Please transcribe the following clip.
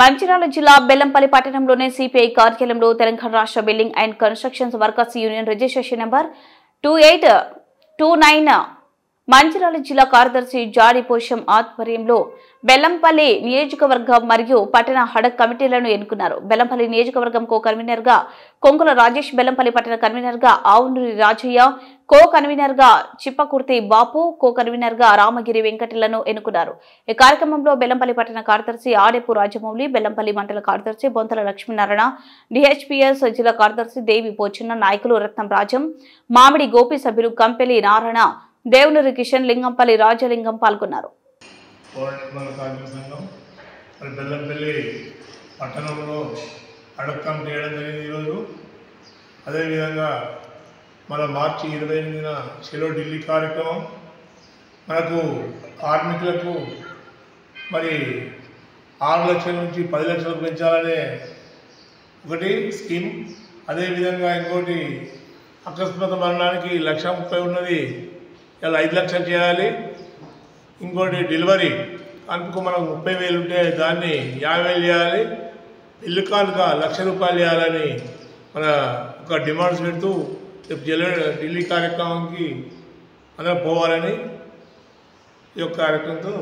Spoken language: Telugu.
మంచిర్యాల జిల్లా బెల్లంపల్లి పట్టణంలోని సిపిఐ కార్యాలయంలో తెలంగాణ రాష్ట్ర building and constructions workers union registration number 2829 Mancherial జిల్లా కార్యదర్శి జాడి పోషం ఆధ్వర్యంలో బెల్లంపల్లి నియోజకవర్గం మరియు పట్టణ హడక్ కమిటీలను ఎన్నుకున్నారు. బెల్లంపల్లి నియోజకవర్గం కో కన్వీనర్ గా కొంకుల రాజేష్, బెల్లంపల్లి పట్టణ కన్వీనర్ గా ఆవునూరి రాజయ్య, కో కన్వీనర్ గా చిప్పకుర్తి బాపు, కో కన్వీనర్ గా రామగిరి వెంకటలను ఎన్నుకున్నారు. ఈ కార్యక్రమంలో బెల్లంపల్లి పట్టణ కార్యదర్శి ఆడేపు రాజమౌళి, బెల్లంపల్లి మండల కార్యదర్శి బొంతల లక్ష్మీనారాయణ, డిహెచ్పిఎస్ జిల్లా కార్యదర్శి దేవి పోచన్న, నాయకులు రత్నం రాజం, మామిడి గోపి, సభ్యులు కంపెలి నారాయణ, దేవునూరి కిషన్, లింగంపల్లి రాజలింగం పాల్గొన్నారు. బెల్లంపల్లి పట్టణంలో అడక్కం చేయడం జరిగింది ఈరోజు. అదేవిధంగా మన మార్చి 28న చెలో ఢిల్లీ కార్యక్రమం. మనకు కార్మికులకు మరి 6 లక్షల నుంచి 10 లక్షలకు పెంచాలనే ఒకటి స్కీమ్. అదేవిధంగా ఇంకోటి అకస్మాత్ మరణానికి 1,30,000 ఉన్నది, ఇలా 5 లక్షలు చేయాలి. ఇంకోటి డెలివరీ అందుకు మనకు 30,000 ఉంటే దాన్ని 50,000 చేయాలి. ఇల్లు కానుక 1,00,000 రూపాయలు చేయాలని మన ఒక డిమాండ్స్ పెడుతూ ఢిల్లీ కార్యక్రమానికి అందరం పోవాలని ఈ యొక్క కార్యక్రమంతో